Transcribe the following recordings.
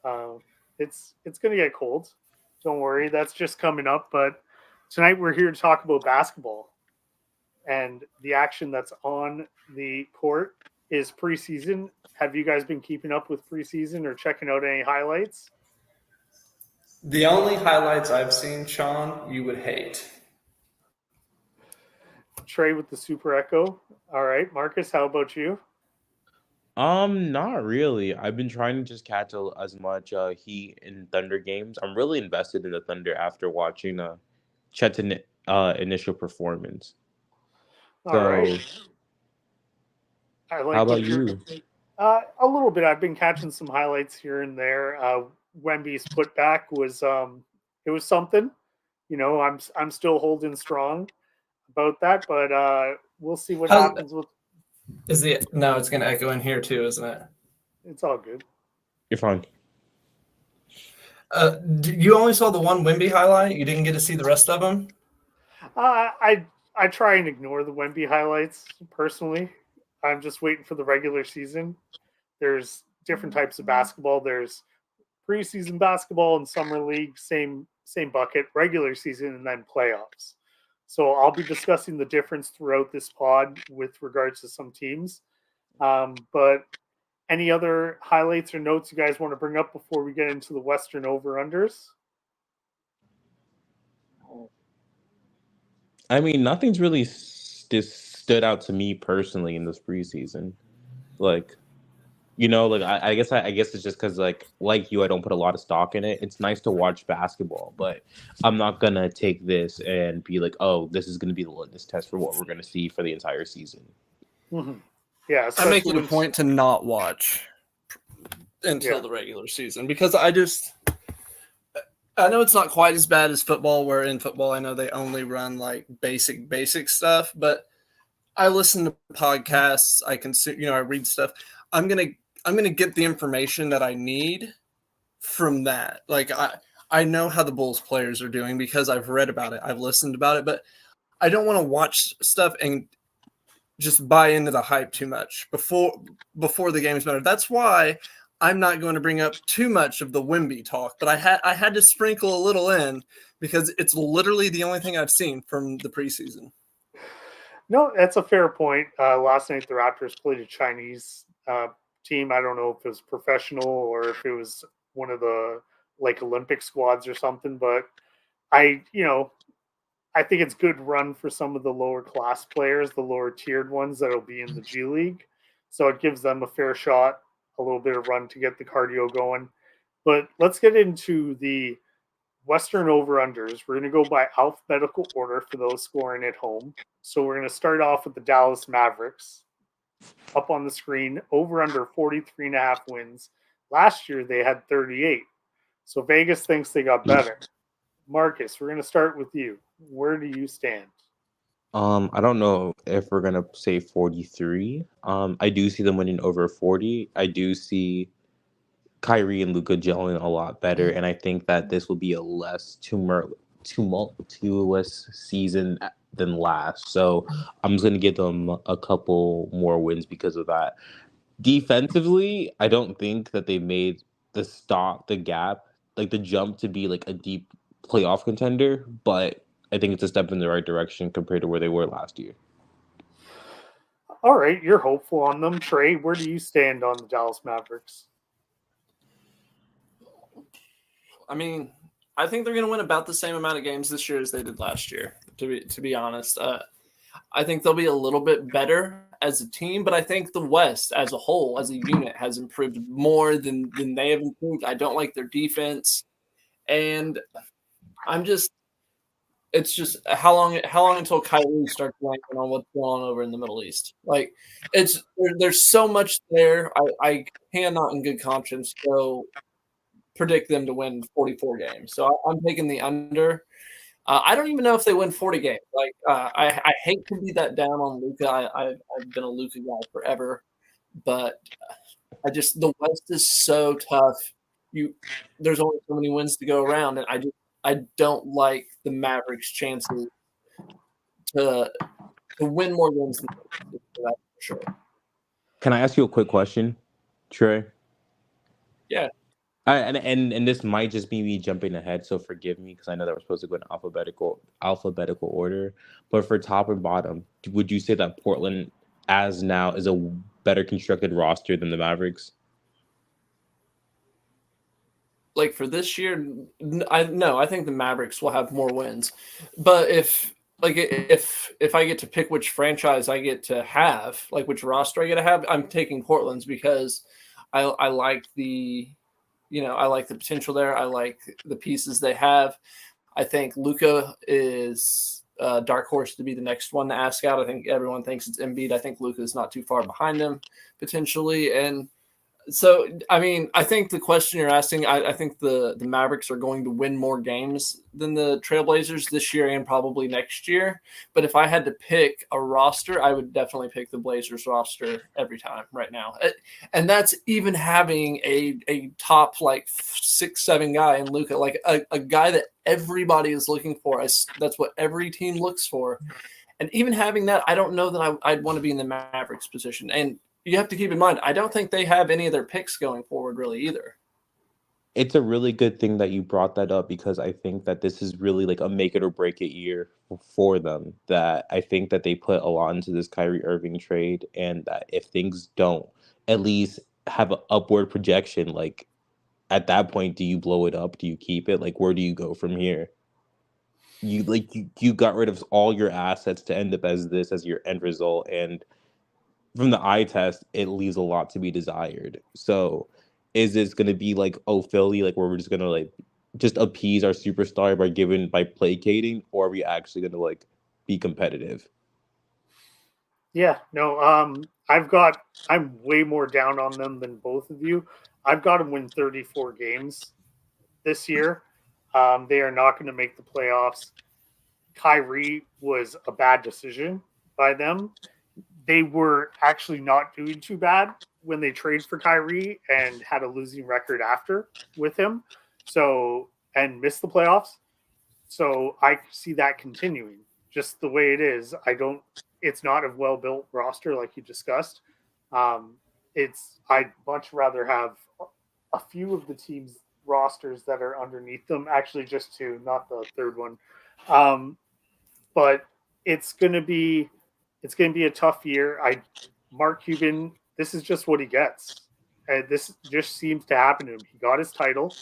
Uh, it's going to get cold. Don't worry, that's just coming up. But tonight we're here to talk about basketball, and the action that's on the court is preseason. Have you guys been keeping up with preseason or checking out any highlights? The only highlights I've seen, Sean, you would hate. Trey with the Super Echo. All right, Marcus, how about you? Not really. I've been trying to just catch as much Heat and Thunder games. I'm really invested in the Thunder after watching Chet's initial performance. All right, So, I how like about what you're. you? A little bit. I've been catching some highlights here and there. Wemby's putback was it was something. I'm still holding strong about that, but we'll see what How happens with. is the no? It's going to echo in here too, isn't it? It's all good. You're fine. You only saw the one Wimby highlight. You didn't get to see the rest of them. I try and ignore the Wemby highlights personally. I'm just waiting for the regular season. There's different types of basketball. There's preseason basketball and summer league, same bucket, regular season, and then playoffs. So I'll be discussing the difference throughout this pod with regards to some teams. But any other highlights or notes you guys want to bring up before we get into the Western over unders? I mean, nothing's really stood out to me personally in this preseason. Like, I guess it's just because like you, I don't put a lot of stock in it. It's nice to watch basketball, but I'm not gonna take this and be like, oh, this is gonna be the litmus test for what we're gonna see for the entire season. Mm-hmm. Yeah, I make especially it a when point to not watch until the regular season because I know it's not quite as bad as football, where in football I know they only run like basic stuff, but I listen to podcasts, I consume, I read stuff. I'm going to I'm going to get the information that I need from that. Like I know how the Bulls players are doing because I've read about it, I've listened about it, but I don't want to watch stuff and just buy into the hype too much before the game's better. That's why I'm not going to bring up too much of the Wimby talk, but I had to sprinkle a little in because it's literally the only thing I've seen from the preseason. No, that's a fair point. Last night the Raptors played a Chinese team. I don't know if it was professional or if it was one of the like Olympic squads or something, but I, you know, I think it's good run for some of the lower class players, the lower tiered ones that'll be in the G League. So it gives them a fair shot, a little bit of run to get the cardio going. But let's get into the Western over unders. We're going to go by alphabetical order for those scoring at home. So we're going to start off with the Dallas Mavericks. Up on the screen, over under 43 and a half wins. Last year they had 38. So Vegas thinks they got better. Marcus, we're going to start with you. Where do you stand? I don't know if we're gonna say 43. I do see them winning over 40. I do see Kyrie and Luka gelling a lot better, and I think that this will be a less tumultuous season than last. So I'm just gonna give them a couple more wins because of that. Defensively, I don't think that they made the gap, like the jump to be like a deep playoff contender, but I think it's a step in the right direction compared to where they were last year. All right, you're hopeful on them. Trey, where do you stand on the Dallas Mavericks? I mean, I think they're going to win about the same amount of games this year as they did last year. To be honest, I think they'll be a little bit better as a team, but I think the West as a whole, as a unit, has improved more than they have improved. I don't like their defense, and I'm just. It's just how long until Kyrie starts blanking on what's going on over in the Middle East? Like, there's so much there. I cannot in good conscience go predict them to win 44 games. So I'm taking the under. I don't even know if they win 40 games. Like I hate to be that down on Luka. I've been a Luka guy forever, but the West is so tough. There's only so many wins to go around, and I don't like the Mavericks' chances to win more games than that, for sure. Can I ask you a quick question, Trey? Yeah. And this might just be me jumping ahead, so forgive me because I know that we're supposed to go in alphabetical order. But for top and bottom, would you say that Portland, as now, is a better constructed roster than the Mavericks? Like for this year, I think the Mavericks will have more wins. But if I get to pick which franchise I get to have, like which roster I get to have, I'm taking Portland's because I like I like the potential there. I like the pieces they have. I think Luka is a dark horse to be the next one to ask out. I think everyone thinks it's Embiid. I think Luka is not too far behind him potentially, and so, I mean, I think the question you're asking, I think the Mavericks are going to win more games than the Trailblazers this year and probably next year. But if I had to pick a roster, I would definitely pick the Blazers roster every time right now. And that's even having a top like 6-7 guy in Luka, like a guy that everybody is looking for. That's what every team looks for. And even having that, I don't know that I'd want to be in the Mavericks position. And you have to keep in mind, I don't think they have any of their picks going forward really either. It's a really good thing that you brought that up because I think that this is really like a make it or break it year for them. That I think that they put a lot into this Kyrie Irving trade, and that if things don't at least have an upward projection, like at that point, do you blow it up? Do you keep it? Like, where do you go from here? You got rid of all your assets to end up as this as your end result, and from the eye test, it leaves a lot to be desired. So, is this going to be like, oh, Philly, like where we're just going to like just appease our superstar by placating, or are we actually going to like be competitive? Yeah, no, I'm way more down on them than both of you. I've got them win 34 games this year. They are not going to make the playoffs. Kyrie was a bad decision by them. They were actually not doing too bad when they traded for Kyrie and had a losing record after with him. So, and missed the playoffs. So I see that continuing just the way it is. It's not a well built roster like you discussed. I'd much rather have a few of the teams rosters that are underneath them, actually just two, not the third one. But it's going to be a tough year. Mark Cuban, this is just what he gets. This just seems to happen to him. He got his title.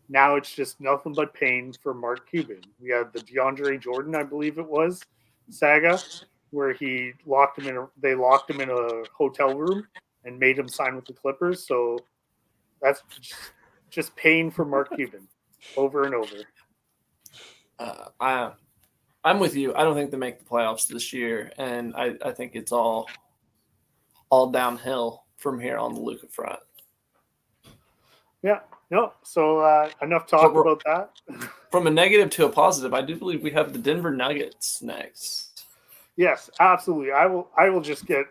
Now it's just nothing but pain for Mark Cuban. We had the DeAndre Jordan, I believe it was, saga, where they locked him in a hotel room and made him sign with the Clippers. So that's just pain for Mark Cuban over and over. I'm with you. I don't think they make the playoffs this year, and I think it's all downhill from here on the Luka front. Yeah, no. So enough talk about that. From a negative to a positive, I do believe we have the Denver Nuggets next. Yes, absolutely. I will just get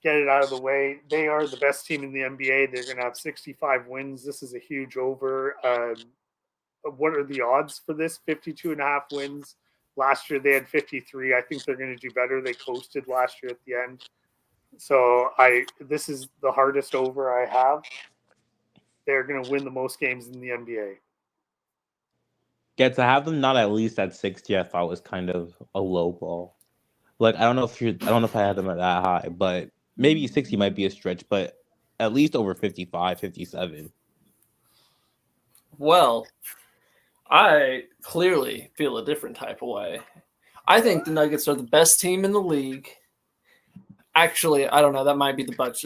it out of the way. They are the best team in the NBA. They're going to have 65 wins. This is a huge over. What are the odds for this? 52.5 wins. Last year they had 53. I think they're going to do better. They coasted last year at the end. So this is the hardest over I have. They're going to win the most games in the NBA. Yeah, to have them not at least at 60, I thought was kind of a low ball. Like I don't know if I had them at that high, but maybe 60 might be a stretch, but at least over 55, 57. Well, I clearly feel a different type of way. I think the Nuggets are the best team in the league. Actually, I don't know. That might be the Bucks.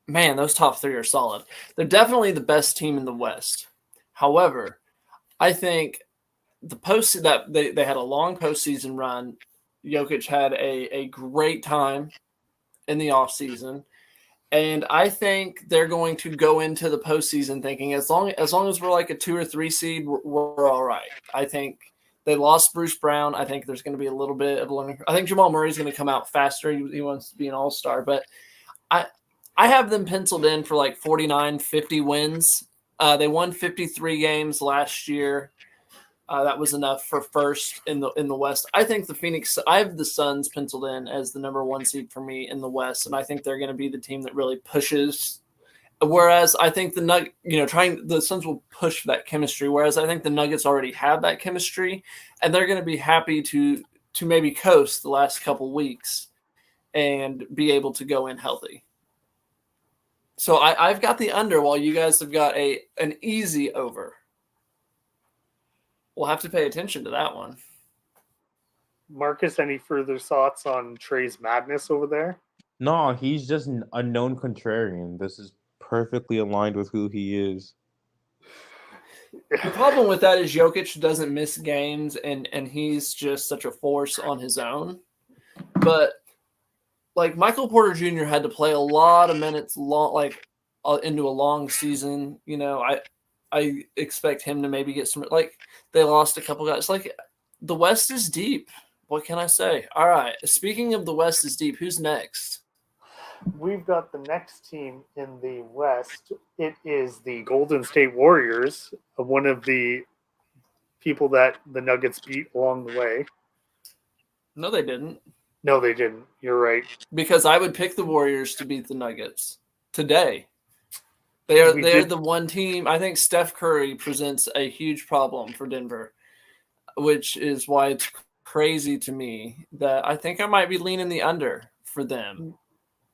Man, those top three are solid. They're definitely the best team in the West. However, I think that they had a long postseason run. Jokic had a great time in the offseason. And I think they're going to go into the postseason thinking as long as we're like a 2 or 3 seed, we're all right. I think they lost Bruce Brown. I think there's going to be a little bit of learning. I think Jamal Murray's going to come out faster. He wants to be an all-star. But I have them penciled in for like 49, 50 wins. They won 53 games last year. That was enough for first in the West. I think I have the Suns penciled in as the number 1 seed for me in the West, and I think they're going to be the team that really pushes Whereas I think the Suns will push for that chemistry. Whereas I think the Nuggets already have that chemistry, and they're going to be happy to maybe coast the last couple weeks and be able to go in healthy. So I've got the under, while you guys have got an easy over. We'll have to pay attention to that one. Marcus, any further thoughts on Trey's madness over there? No, he's just a known contrarian. This is perfectly aligned with who he is. The problem with that is Jokic doesn't miss games, and he's just such a force on his own. But like Michael Porter Jr. had to play a lot of minutes into a long season. You know, I expect him to maybe get some. Like, they lost a couple guys. Like, the West is deep. What can I say? All right. Speaking of the West is deep, who's next? We've got the next team in the West. It is the Golden State Warriors, one of the people that the Nuggets beat along the way. No, they didn't. No, they didn't. You're right. Because I would pick the Warriors to beat the Nuggets today. They're the one team. I think Steph Curry presents a huge problem for Denver, which is why it's crazy to me that I think I might be leaning the under for them.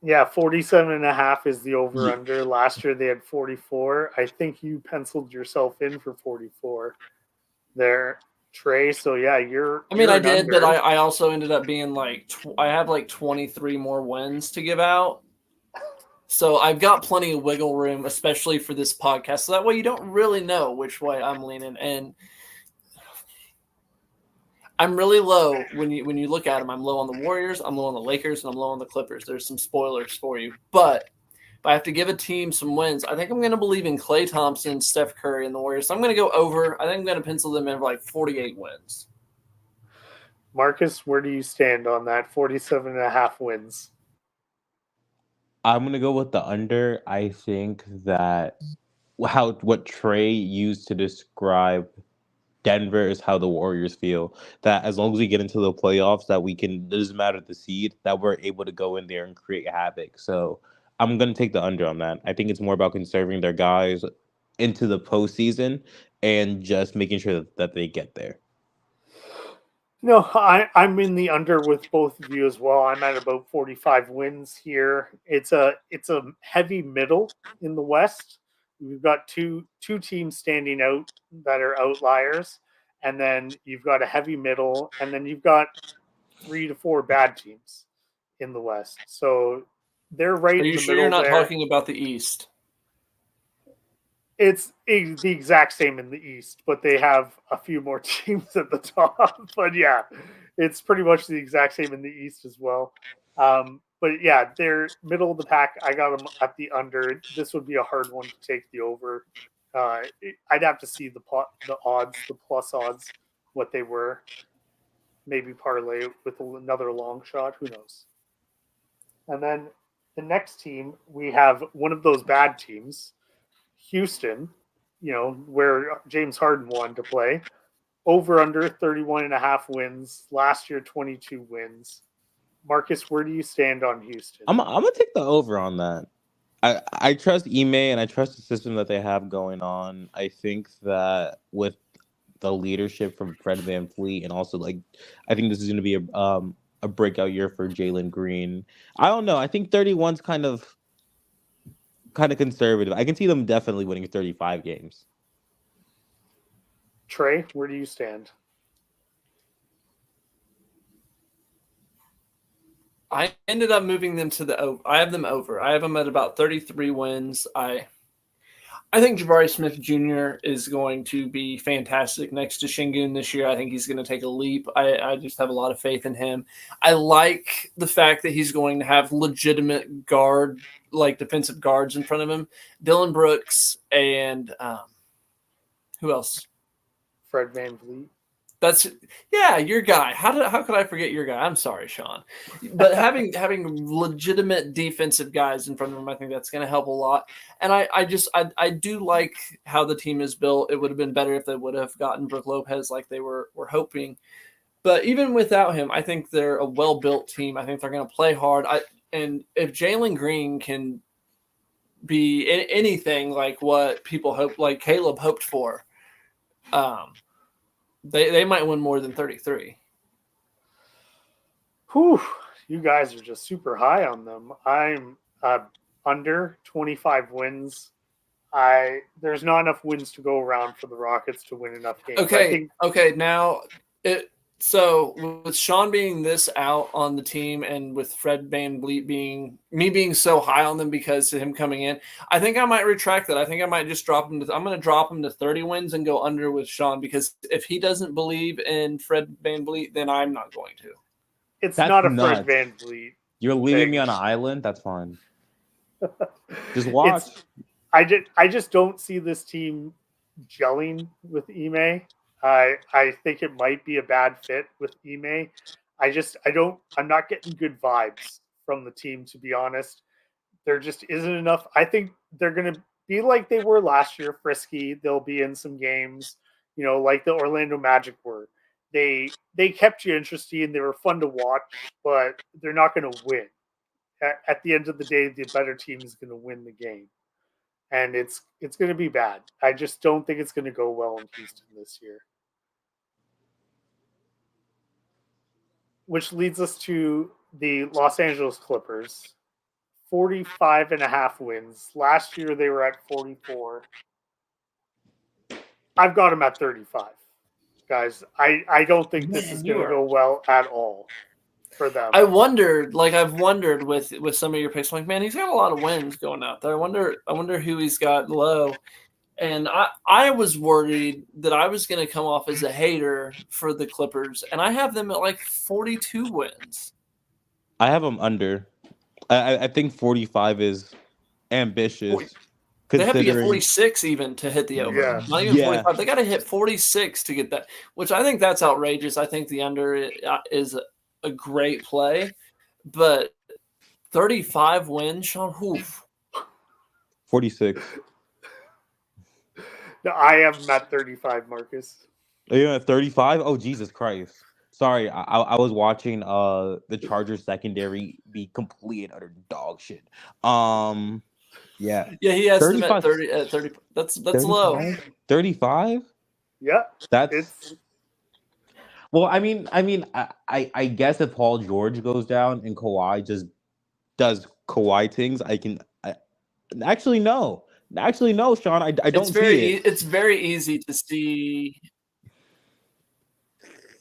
Yeah, 47.5 is the over-under. Last year they had 44. I think you penciled yourself in for 44 there, Trey. So, yeah, I did, under. But I also ended up being I have 23 more wins to give out. So I've got plenty of wiggle room, especially for this podcast. So that way you don't really know which way I'm leaning. And I'm really low when you look at them. I'm low on the Warriors, I'm low on the Lakers, and I'm low on the Clippers. There's some spoilers for you. But if I have to give a team some wins, I think I'm going to believe in Klay Thompson, Steph Curry, and the Warriors. So I'm going to go over. I think I'm going to pencil them in for 48 wins. Marcus, where do you stand on that 47.5 wins? I'm going to go with the under. I think that what Trey used to describe Denver is how the Warriors feel. That as long as we get into the playoffs, that we can, it doesn't matter the seed, that we're able to go in there and create havoc. So I'm going to take the under on that. I think it's more about conserving their guys into the postseason and just making sure that they get there. No, I'm in the under with both of you as well. I'm at about 45 wins here. It's a heavy middle in the West. We've got two teams standing out that are outliers, and then you've got a heavy middle, and then you've got 3 to 4 bad teams in the West. So they're right in the middle. Are you sure you're not talking about the East? It's the exact same in the East, but they have a few more teams at the top. But yeah, it's pretty much the exact same in the East as well. But yeah, they're middle of the pack. I got them at the under. This would be a hard one to take the over. I'd have to see the odds, the plus odds, what they were. Maybe parlay with another long shot. Who knows? And then the next team, we have one of those bad teams. Houston, where James Harden wanted to play, over under 31.5 wins. Last year, 22 wins. Marcus, where do you stand on Houston? I'm gonna take the over on that. I trust Ime and I trust the system that they have going on. I think that with the leadership from Fred VanVleet and also I think this is going to be a breakout year for Jalen Green. I don't know. I think 31's kind of conservative. I can see them definitely winning 35 games. Trey, where do you stand? I ended up moving them to the over. I have them over. I have them at about 33 wins. I think Jabari Smith Jr. is going to be fantastic next to Şengün this year. I think he's going to take a leap. I just have a lot of faith in him. I like the fact that he's going to have legitimate defensive guards in front of him. Dylan Brooks and who else? Fred VanVleet. That's your guy. How could I forget your guy? I'm sorry, Sean. But having legitimate defensive guys in front of him, I think that's going to help a lot. And I do like how the team is built. It would have been better if they would have gotten Brook Lopez like they were hoping. But even without him, I think they're a well-built team. I think they're going to play hard. And if Jalen Green can be anything like what people hope, like Caleb hoped for, they might win more than 33. Whew, you guys are just super high on them. I'm under 25 wins. There's not enough wins to go around for the Rockets to win enough games. Okay. Now, so with Sean being this out on the team, and with Fred VanVleet being so high on them because of him coming in, I think I might retract that. I think I might just drop him. I'm going to drop him to 30 wins and go under with Sean, because if he doesn't believe in Fred VanVleet, then I'm not going to. It's That's not a nuts. Fred VanVleet. You're leaving me on an island? That's fine. Just watch. I just don't see this team gelling with Ime. I think it might be a bad fit with Ime. I'm not getting good vibes from the team, to be honest. There just isn't enough. I think they're going to be like they were last year, frisky. They'll be in some games, like the Orlando Magic were. They kept you interested. They were fun to watch, but they're not going to win. At the end of the day, the better team is going to win the game. And it's going to be bad. I just don't think it's going to go well in Houston this year. Which leads us to the Los Angeles Clippers. 45.5 wins. Last year they were at 44. I've got them at 35. Guys, I don't think this is going to go well at all for them. I've wondered with some of your picks, like, man, he's got a lot of wins going out there. I wonder who he's got low. And I was worried that I was going to come off as a hater for the Clippers, and I have them at like 42 wins. I have them under. I think 45 is ambitious. They have to get 46 even to hit the over. Yeah. Not even 45. They got to hit 46 to get that, which I think that's outrageous. I think the under is a great play, but 35 wins, Sean. Oof. 46. No, I have them at 35, Marcus. Are you at 35? Oh, Jesus Christ. Sorry, I was watching the Chargers secondary be complete and utter dog shit. Yeah. Yeah, he has 35, them at 30. That's 35? Low. 35? Yeah. That's well, I mean, I guess if Paul George goes down and Kawhi just does Kawhi things, actually no, Sean, I don't see it. It's very easy to see.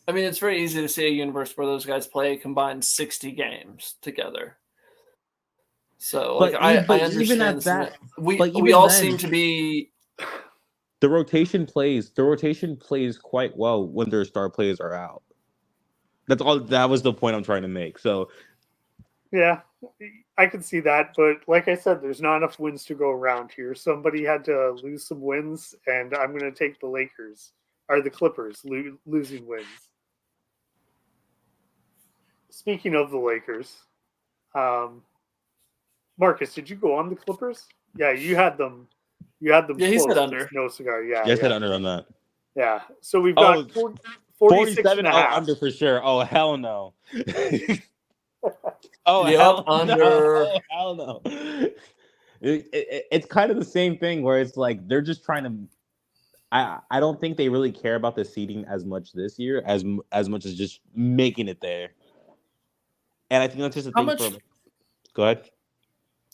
I mean, it's very easy to see a universe where those guys play a combined 60 games together. So, like, I understand even at that. We all seem to be. The rotation plays quite well when their star players are out. That's all. That was the point I'm trying to make. So, yeah, I can see that, but like I said, there's not enough wins to go around here. Somebody had to lose some wins, and I'm going to take the Lakers or the Clippers losing wins. Speaking of the Lakers, Marcus, did you go on the Clippers? Yeah, you had them. Yeah, he said under. No cigar. Yeah, I said under on that. Yeah, so we've got 47 under for sure. Oh, hell no. Hell under. No. Oh, hell no. It's kind of the same thing where it's like they're just trying to. I don't think they really care about the seeding as much this year as much as just making it there. And I think that's just a thing. Go ahead.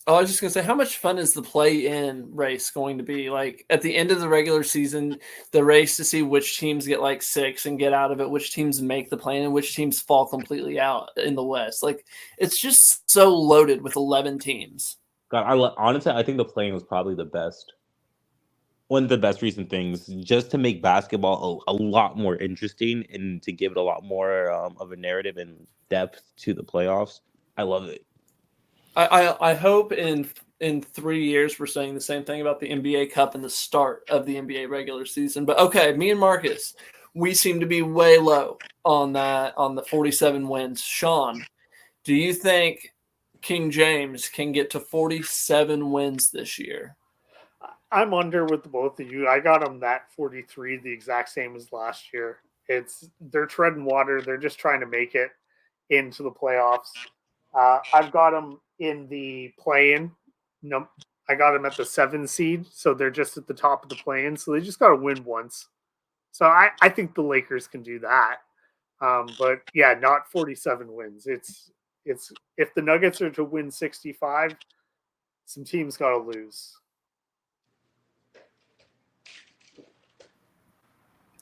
Oh, I was just going to say, how much fun is the play-in race going to be? Like, at the end of the regular season, the race to see which teams get, like, 6 and get out of it, which teams make the play-in, and which teams fall completely out in the West. Like, it's just so loaded with 11 teams. God, honestly, I think the play-in was probably the best. One of the best recent things, just to make basketball a lot more interesting and to give it a lot more of a narrative and depth to the playoffs. I love it. I hope in 3 years we're saying the same thing about the NBA Cup and the start of the NBA regular season. But okay, me and Marcus, we seem to be way low on the 47 wins. Sean, do you think King James can get to 47 wins this year? I'm under with the both of you. I got them that 43, the exact same as last year. They're treading water. They're just trying to make it into the playoffs. I've got them in the play-in. No, I got them at the 7 seed, so they're just at the top of the play-in. So they just got to win once. So I think the Lakers can do that. But yeah, not 47 wins. It's if the Nuggets are to win 65, some teams got to lose.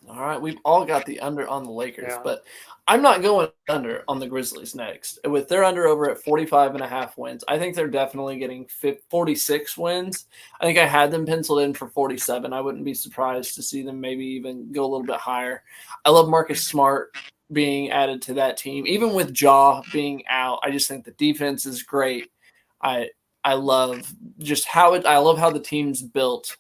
All right, we've all got the under on the Lakers, Yeah. but I'm not going under on the Grizzlies next. With their under over at 45.5 wins, I think they're definitely getting 46 wins. I think I had them penciled in for 47. I wouldn't be surprised to see them maybe even go a little bit higher. I love Marcus Smart being added to that team. Even with Ja being out, I just think the defense is great. I love just I love how the team's built.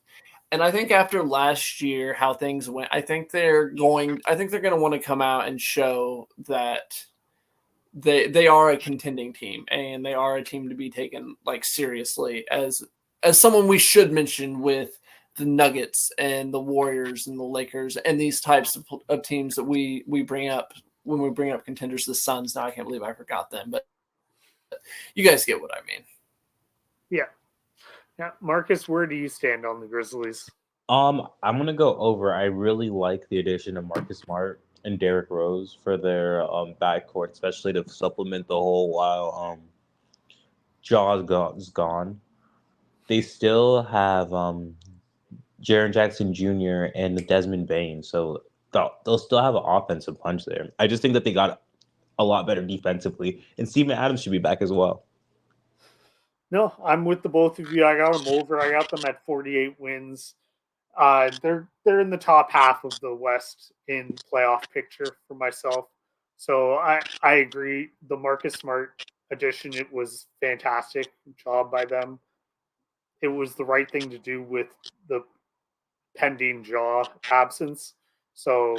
And I think after last year, how things went, I think they're going to want to come out and show that they are a contending team and they are a team to be taken like seriously as someone we should mention with the Nuggets and the Warriors and the Lakers and these types of teams that we bring up when we bring up contenders. The Suns. Now I can't believe I forgot them, but you guys get what I mean. Yeah. Yeah, Marcus, where do you stand on the Grizzlies? I'm gonna go over. I really like the addition of Marcus Smart and Derrick Rose for their backcourt, especially to supplement the whole while Jaw's gone. They still have Jaren Jackson Jr. and Desmond Bain, so they'll still have an offensive punch there. I just think that they got a lot better defensively, and Steven Adams should be back as well. No, I'm with the both of you. I got them over. I got them at 48 wins. They're in the top half of the West in playoff picture for myself. So I agree. The Marcus Smart addition, it was fantastic job by them. It was the right thing to do with the pending Ja absence. So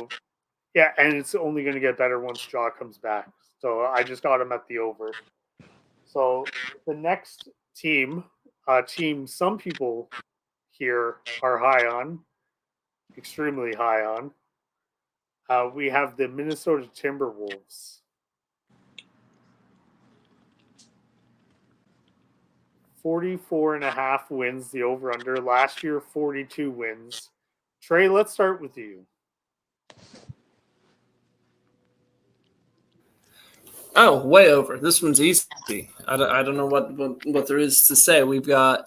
yeah, and it's only going to get better once Ja comes back. So I just got him at the over. So the next team some people here are high on, extremely high on. We have the Minnesota Timberwolves. 44.5 wins, the over-under. Last year, 42 wins. Trey, let's start with you. Oh, way over. This one's easy. I don't know what there is to say. We've got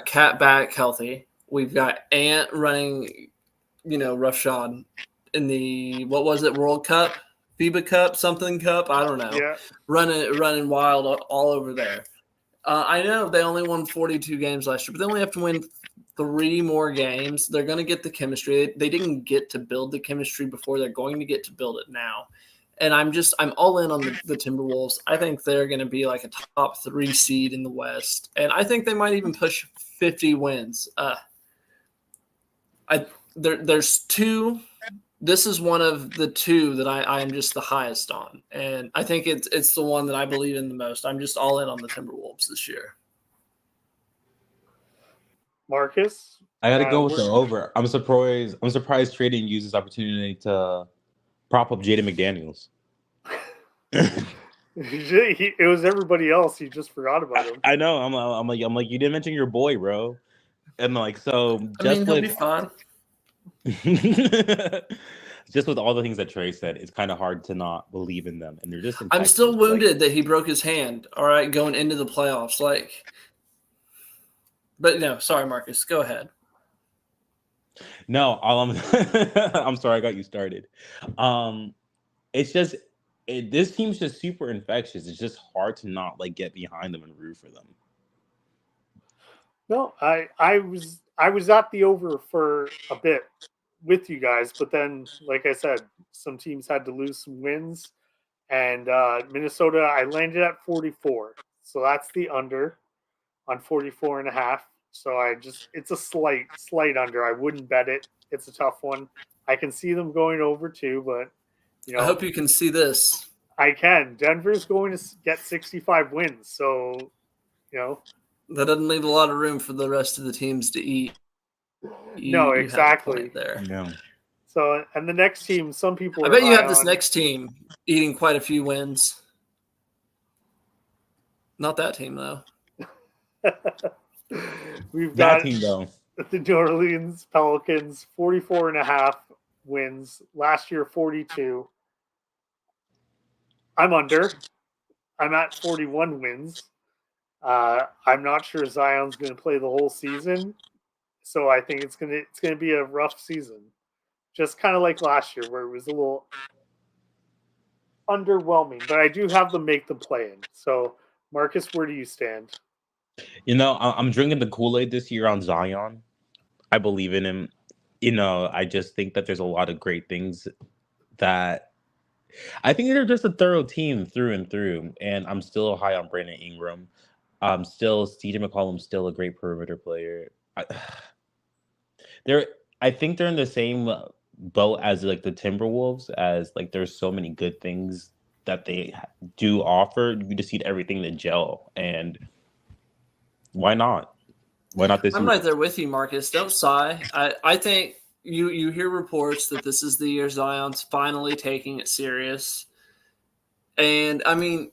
Cat back healthy. We've got Ant running, roughshod in the World Cup, FIBA Cup, something cup. I don't know. Yeah. Running wild all over there. I know they only won 42 games last year, but they only have to win 3 more games. They're going to get the chemistry. They didn't get to build the chemistry before. They're going to get to build it now. And I'm all in on the Timberwolves. I think they're going to be like a top 3 seed in the West. And I think they might even push 50 wins. There's 2. This is one of the 2 that I am just the highest on. And I think it's the one that I believe in the most. I'm just all in on the Timberwolves this year. Marcus? I got to go with the over. I'm surprised Trading used this opportunity to prop up Jaden McDaniels. It was everybody else. You just forgot about him. I know. I'm like you didn't mention your boy, bro. And like so, he'll be fine. Just with all the things that Trey said, it's kind of hard to not believe in them, and they're just. I'm still wounded that he broke his hand. All right, going into the playoffs, but no, sorry, Marcus. Go ahead. No, I'm sorry, I got you started. It's just this team's just super infectious. It's just hard to not get behind them and root for them. No, I was at the over for a bit with you guys, but then, like I said, some teams had to lose some wins, and Minnesota, I landed at 44, so that's the under on 44.5. So it's a slight under. I wouldn't bet it. It's a tough one. I can see them going over too, but I hope you can see this. I can. Denver's going to get 65 wins, so that doesn't leave a lot of room for the rest of the teams to eat. No, exactly. There. No. So, and the next team, some people. I bet you have this next team eating quite a few wins. Not that team though. We've That got team though. the New Orleans Pelicans, 44.5 wins. Last year, 42. I'm under. I'm at 41 wins. I'm not sure Zion's going to play the whole season, so I think it's gonna be a rough season, just kind of like last year where it was a little underwhelming. But I do have them make them play in. So, Marcus, where do you stand? I'm drinking the Kool-Aid this year on Zion. I believe in him. I just think that there's a lot of great things that I think they're just a thorough team through and through. And I'm still high on Brandon Ingram. Still, CJ McCollum's still a great perimeter player. They're, I think they're in the same boat as like the Timberwolves, as like there's so many good things that they do offer. You just need everything to gel, and why not? Why not this I'm year? right there with you, Marcus. Don't sigh. I think you hear reports that this is the year Zion's finally taking it serious. And I mean,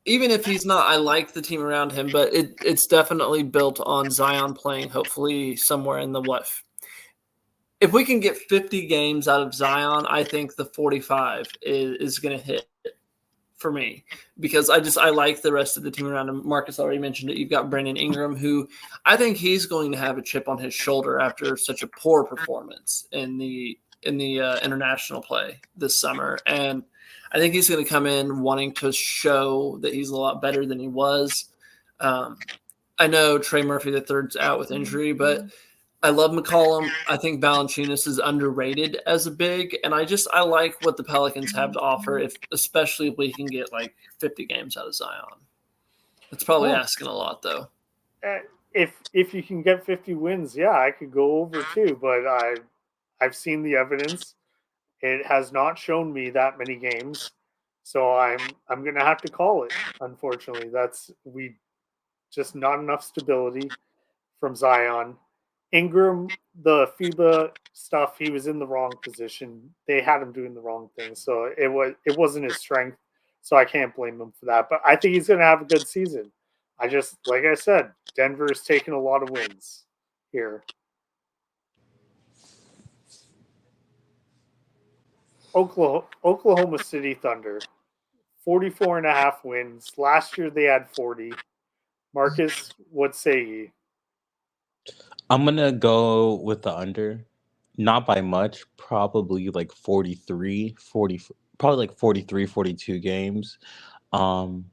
even if he's not, I like the team around him, but it's definitely built on Zion playing hopefully somewhere in the what. If we can get 50 games out of Zion, I think the 45 is going to hit for me, because I like the rest of the team around him. Marcus already mentioned it. You've got Brandon Ingram, who I think he's going to have a chip on his shoulder after such a poor performance in the international play this summer, and I think he's going to come in wanting to show that he's a lot better than he was. I know Trey Murphy III's out with injury, but I love McCollum. I think Valanciunas is underrated as a big, and I like what the Pelicans have to offer, especially if we can get like 50 games out of Zion. That's probably asking a lot, though. If you can get 50 wins, yeah, I could go over too. But I've seen the evidence. It has not shown me that many games, so I'm gonna have to call it. Unfortunately, we just not enough stability from Zion. Ingram, the FIBA stuff, he was in the wrong position. They had him doing the wrong thing, so it wasn't his strength. So I can't blame him for that. But I think he's going to have a good season. Like I said, Denver's taken a lot of wins here. Oklahoma City Thunder, 44.5 wins. Last year they had 40. Marcus, what say ye? I'm gonna go with the under, not by much, probably like 43, 40, probably like 43, 42 games. Um,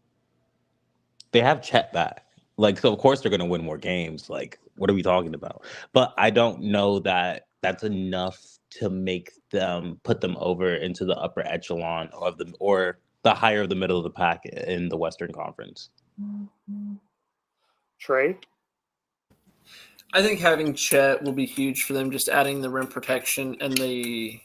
they have Chet back. Like, so of course they're gonna win more games. Like, what are we talking about? But I don't know that that's enough to make them put them over into the upper echelon of the higher of the middle of the pack in the Western Conference. Trey? I think having Chet will be huge for them, just adding the rim protection and the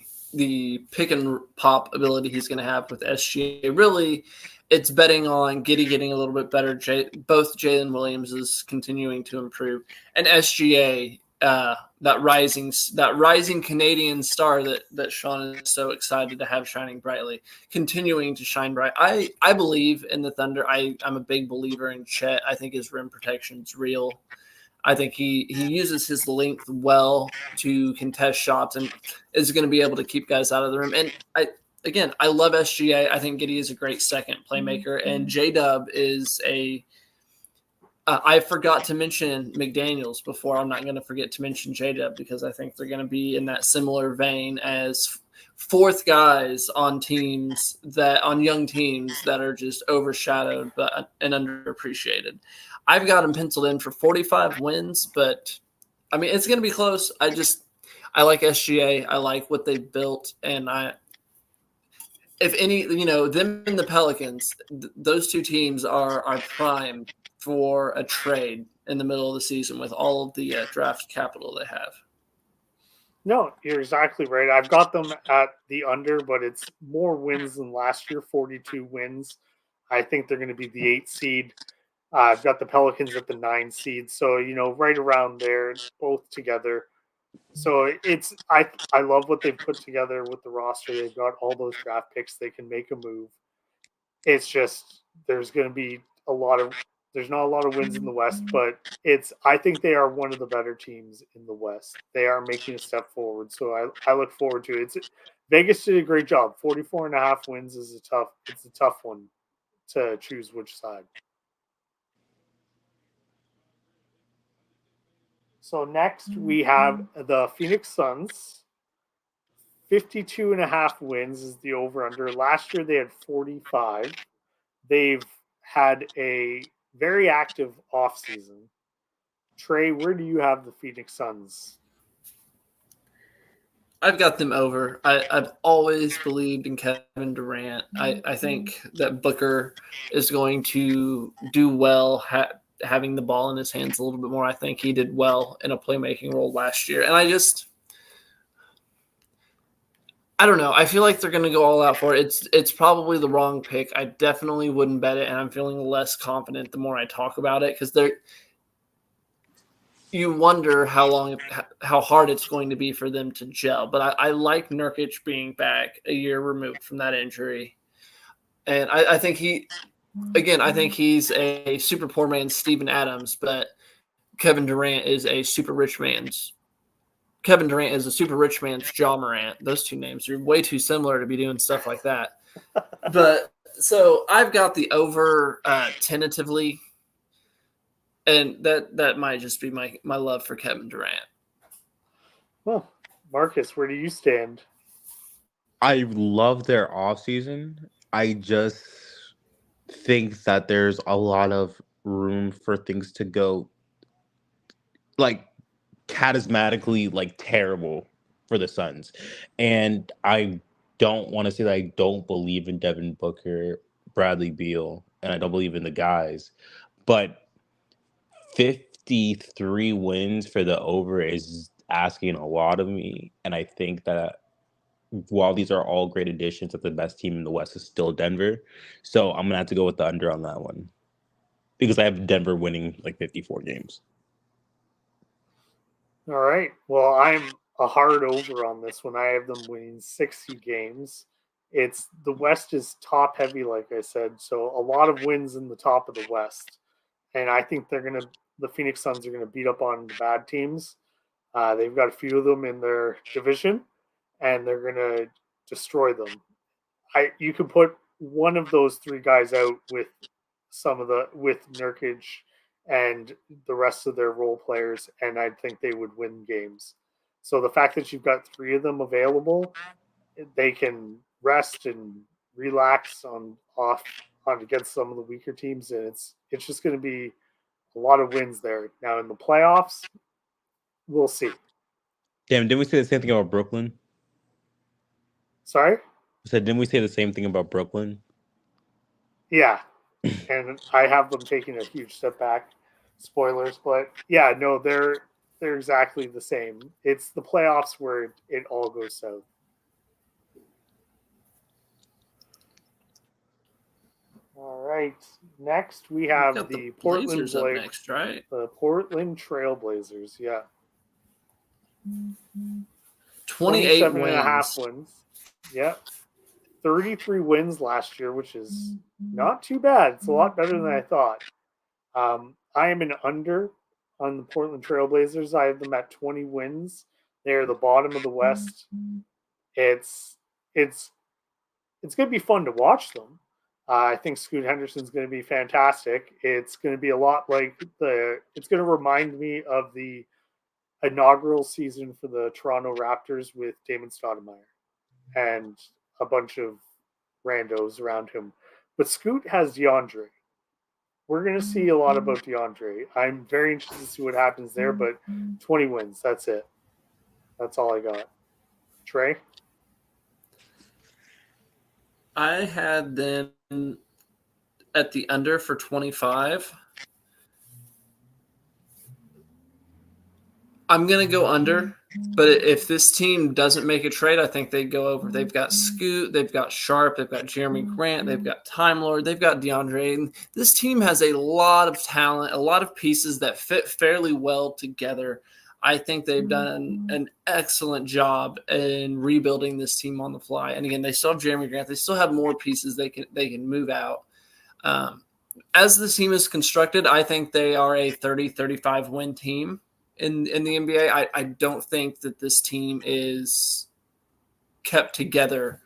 pick and pop ability he's going to have with SGA. Really, it's betting on Giddey getting a little bit better. Both Jalen Williams is continuing to improve, and SGA, that rising Canadian star that Sean is so excited to have shining brightly, continuing to shine bright. I believe in the Thunder. I'm a big believer in Chet. I think his rim protection's real. I think he uses his length well to contest shots and is going to be able to keep guys out of the rim. And I love SGA. I think Giddey is a great second playmaker, and J-Dub is I forgot to mention McDaniels before. I'm not going to forget to mention J-Dub because I think they're going to be in that similar vein as fourth guys on young teams that are just overshadowed and underappreciated. I've got them penciled in for 45 wins, but I mean, it's going to be close. I like SGA. I like what they've built. And if any, them and the Pelicans, those two teams are primed for a trade in the middle of the season with all of the draft capital they have. No, you're exactly right. I've got them at the under, but it's more wins than last year, 42 wins. I think they're going to be the 8 seed. I've got the Pelicans at the 9 seed. So, right around there, both together. So I love what they've put together with the roster. They've got all those draft picks. They can make a move. It's just there's going to be a lot of There's not a lot of wins in the West, but I think they are one of the better teams in the West. They are making a step forward, so I look forward to it. Vegas did a great job. 44.5 wins is it's a tough one to choose which side. So next we have the Phoenix Suns. 52.5 wins is the over-under. Last year they had 45. They've had a very active offseason. Trey, where do you have the Phoenix Suns? I've got them over. I've always believed in Kevin Durant. I think that Booker is going to do well having the ball in his hands a little bit more. I think he did well in a playmaking role last year. And I don't know. I feel like they're going to go all out for it. It's probably the wrong pick. I definitely wouldn't bet it, and I'm feeling less confident the more I talk about it because you wonder how hard it's going to be for them to gel. But I like Nurkic being back a year removed from that injury, and I think he's a super poor man's Steven Adams, but Kevin Durant is a super rich man's Ja Morant. Those two names are way too similar to be doing stuff like that. But so I've got the over tentatively, and that might just be my love for Kevin Durant. Well, Marcus, where do you stand? I love their offseason. I just think that there's a lot of room for things to go like charismatically like terrible for the Suns. And I don't want to say that I don't believe in Devin Booker, Bradley Beal, and I don't believe in the guys, but 53 wins for the over is asking a lot of me. And I think that while these are all great additions, that the best team in the West is still Denver. So I'm gonna have to go with the under on that one because I have Denver winning like 54 games. All right. Well, I'm a hard over on this one. I have them winning 60 games. The West is top heavy, like I said, so a lot of wins in the top of the West, and I think the Phoenix Suns are gonna beat up on the bad teams. They've got a few of them in their division, and they're gonna destroy them. You could put one of those three guys out with Nurkic and the rest of their role players, and I think they would win games. So the fact that you've got three of them available, they can rest and relax on against some of the weaker teams, and it's just going to be a lot of wins there. Now in the playoffs, we'll see. Damn, didn't we say the same thing about Brooklyn? Sorry? I said, didn't we say the same thing about Brooklyn? Yeah. And I have them taking a huge step back. Spoilers, but yeah, no, they're exactly the same. It's the playoffs where it all goes south. All right. Next, we have the Portland Blazers up next, right? The Portland Trailblazers. Yeah. 28 wins. 27.5 wins. Yeah. 33 wins last year, which is not too bad. It's a lot better than I thought. I am an under on the Portland Trailblazers. I have them at 20 wins. They're the bottom of the West. It's going to be fun to watch them. I think Scoot Henderson's going to be fantastic. It's going to be a lot like it's going to remind me of the inaugural season for the Toronto Raptors with Damon Stoudemire and a bunch of randos around him. But Scoot has DeAndre. We're going to see a lot about DeAndre. I'm very interested to see what happens there, but 20 wins. That's it. That's all I got. Trey? I had them at the under for 25. I'm going to go under, but if this team doesn't make a trade, I think they'd go over. They've got Scoot, they've got Sharp, they've got Jeremy Grant, they've got Time Lord, they've got DeAndre. And this team has a lot of talent, a lot of pieces that fit fairly well together. I think they've done an excellent job in rebuilding this team on the fly. And again, they still have Jeremy Grant. They still have more pieces they can move out. as the team is constructed, I think they are a 30-35 win team in the NBA. I don't think that this team is kept together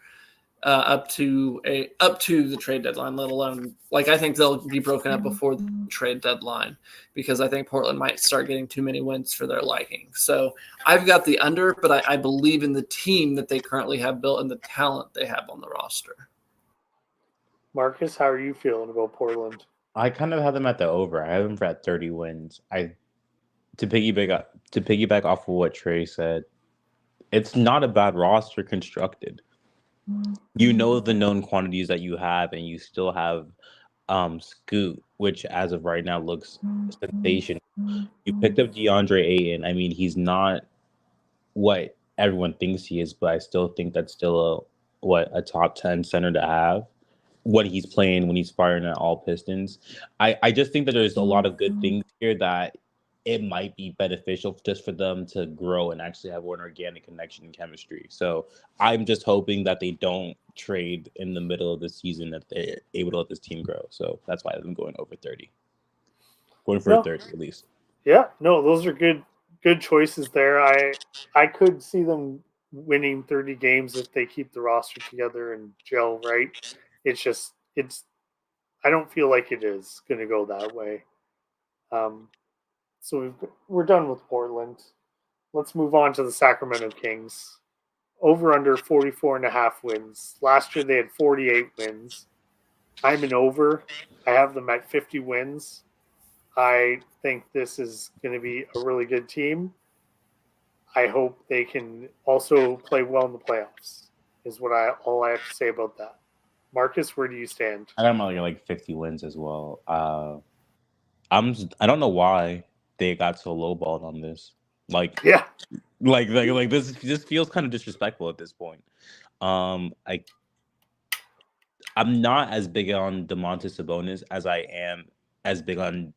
up to the trade deadline, let alone like I think they'll be broken up before the trade deadline because I think Portland might start getting too many wins for their liking. So I've got the under, but I believe in the team that they currently have built and the talent they have on the roster. Marcus, how are you feeling about Portland? I kind of have them at the over. I have them at 30 wins. To piggyback off of what Trey said, it's not a bad roster constructed. You know the known quantities that you have, and you still have Scoot, which as of right now looks sensational. You picked up DeAndre Ayton. I mean, he's not what everyone thinks he is, but I still think that's still a top 10 center to have. What he's playing when he's firing at all pistons. I just think that there's a lot of good things here that it might be beneficial just for them to grow and actually have an organic connection and chemistry. So I'm just hoping that they don't trade in the middle of the season, that they're able to let this team grow. So that's why I'm going over 30. Going for 30 at least. Yeah, no, those are good choices there. I could see them winning 30 games if they keep the roster together and gel right. It's I don't feel like it is going to go that way. So we're done with Portland. Let's move on to the Sacramento Kings. Over under 44.5 wins. Last year they had 48 wins. I'm an over. I have them at 50 wins. I think this is going to be a really good team. I hope they can also play well in the playoffs. Is all I have to say about that. Marcus, where do you stand? I got them like 50 wins as well. I don't know why they got so lowballed on this. Like this feels kind of disrespectful at this point. I'm not as big on Domantas Sabonis as I am as big on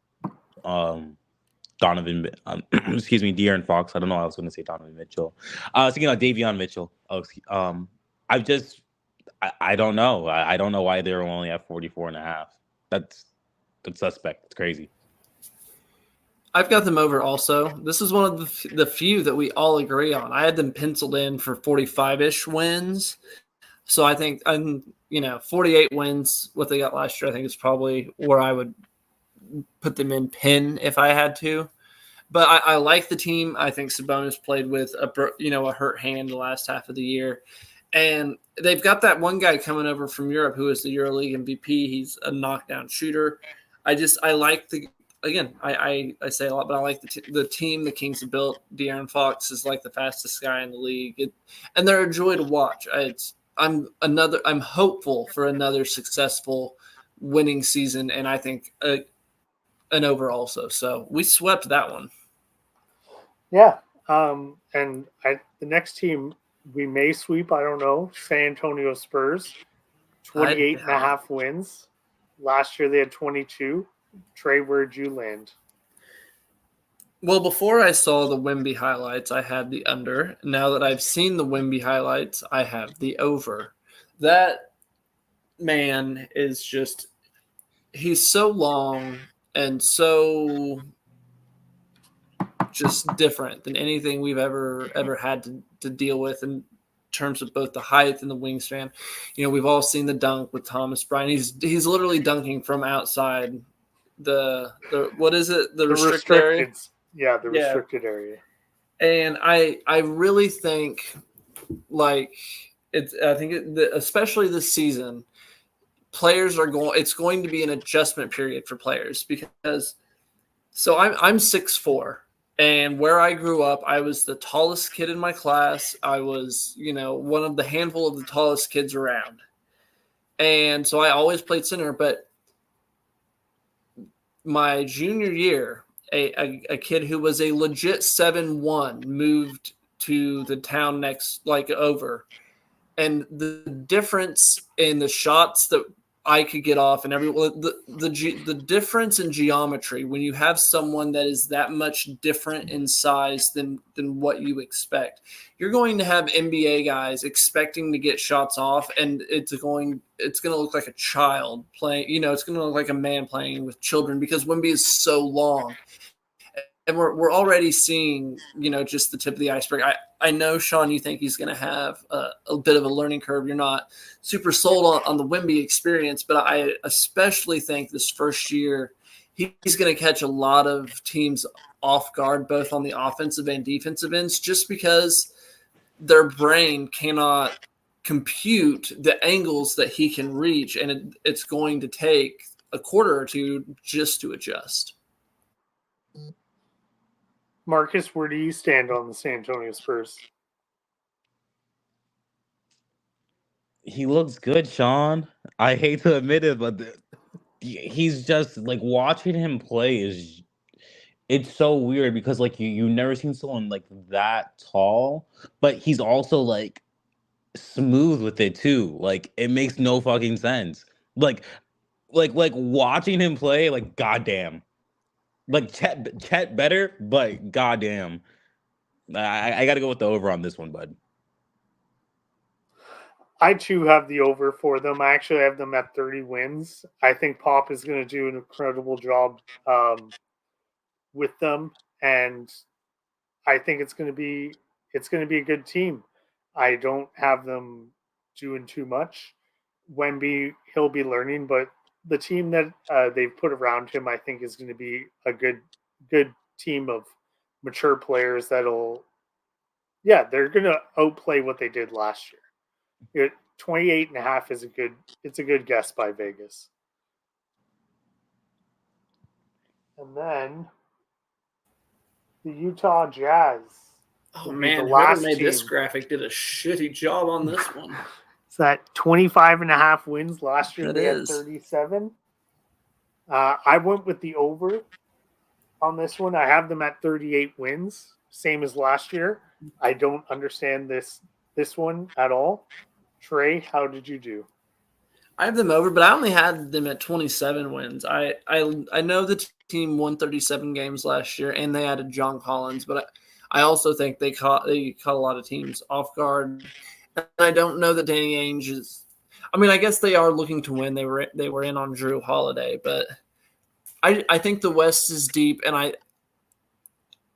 Donovan. Excuse me, De'Aaron Fox. I don't know. I was going to say Donovan Mitchell. I was thinking about Davion Mitchell. I don't know. I don't know why they're only at 44.5. That's suspect. It's crazy. I've got them over also. This is one of the few that we all agree on. I had them penciled in for 45-ish wins. So I think 48 wins, what they got last year, I think is probably where I would put them in pin if I had to. But I like the team. I think Sabonis played with a hurt hand the last half of the year. And they've got that one guy coming over from Europe who is the EuroLeague MVP. He's a knockdown shooter. I like the – again, I say a lot, but I like the team the Kings have built. De'Aaron Fox is like the fastest guy in the league. And they're a joy to watch. I'm hopeful for another successful winning season, and I think an over also. So we swept that one. Yeah. The next team we may sweep, I don't know, San Antonio Spurs, 28.5 wins. Last year they had 22. Trey, where'd you land? Well, before I saw the Wemby highlights, I had the under. Now that I've seen the Wemby highlights, I have the over. That man is he's so long and so just different than anything we've ever had to deal with in terms of both the height and the wingspan. We've all seen the dunk with Thomas Bryant. He's literally dunking from outside the what is it? The restricted area? Yeah, the restricted area. And I really think especially this season, it's going to be an adjustment period for players because I'm 6'4", and where I grew up, I was the tallest kid in my class. I was, one of the handful of the tallest kids around. And so I always played center, but my junior year, a kid who was a legit 7'1" moved to the town next, over. And the difference in the shots that I could get off, and the difference in geometry when you have someone that is that much different in size than what you expect, you're going to have NBA guys expecting to get shots off, and it's going to look like a child playing. It's going to look like a man playing with children because Wemby is so long. And we're already seeing, just the tip of the iceberg. I know, Sean, you think he's going to have a bit of a learning curve. You're not super sold on the Wemby experience, but I especially think this first year he's going to catch a lot of teams off guard, both on the offensive and defensive ends, just because their brain cannot compute the angles that he can reach, and it's going to take a quarter or two just to adjust. Marcus, where do you stand on the San Antonio Spurs? He looks good, Sean. I hate to admit it, but he's just like watching him play it's so weird because like you've never seen someone like that tall, but he's also like smooth with it too. Like it makes no fucking sense. Like watching him play, like goddamn. Like Chet better, but goddamn. I got to go with the over on this one, bud. I too have the over for them. I actually have them at 30 wins. I think Pop is going to do an incredible job with them, and I think it's going to be a good team. I don't have them doing too much. Wemby, he'll be learning, but the team that they've put around him, I think, is going to be a good team of mature players that'll, they're going to outplay what they did last year. 28.5 is a good guess by Vegas. And then the Utah Jazz. Oh man, whoever made this graphic did a shitty job on this one. It's that 25.5 wins. Last year they is. had 37. I went with the over on this one. I have them at 38 wins, same as last year. I don't understand this one at all. Trey, how did you do? I have them over, but I only had them at 27 wins. I know the team won 37 games last year, and they added John Collins, but I also think they caught a lot of teams off guard. And I don't know that Danny Ainge is. I mean, I guess they are looking to win. They were in on Drew Holiday, but I think the West is deep, and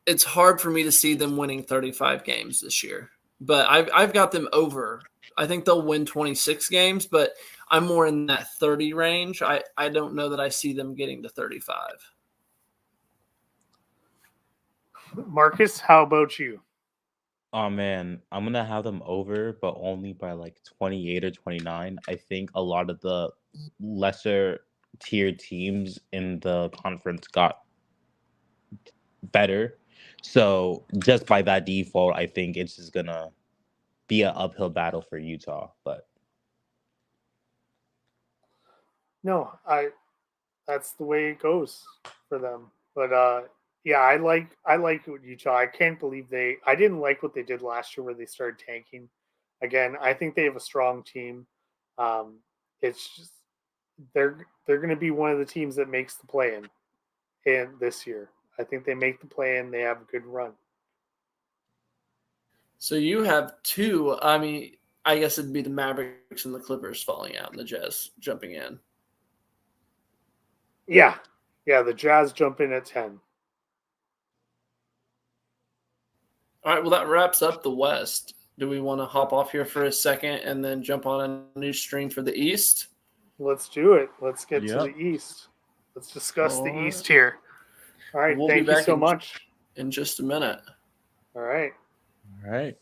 it's hard for me to see them winning 35 games this year. But I've got them over. I think they'll win 26 games, but I'm more in that 30 range. I don't know that I see them getting to 35. Marcus, how about you? Oh man, I'm gonna have them over, but only by like 28 or 29. I think a lot of the lesser tier teams in the conference got better. So just by that default, I think it's just gonna be an uphill battle for Utah. But no, that's the way it goes for them. But I like Utah. I can't believe I didn't like what they did last year where they started tanking. Again, I think they have a strong team. It's just they're going to be one of the teams that makes the play-in this year. I think they make the play-in. They have a good run. So you have two. I mean, I guess it'd be the Mavericks and the Clippers falling out and the Jazz jumping in. Yeah, the Jazz jump in at 10. All right, well, that wraps up the West. Do we want to hop off here for a second and then jump on a new stream for the East? Let's do it. Let's get to the East. Let's discuss the East here. All right, thank you so much. In just a minute. All right. All right.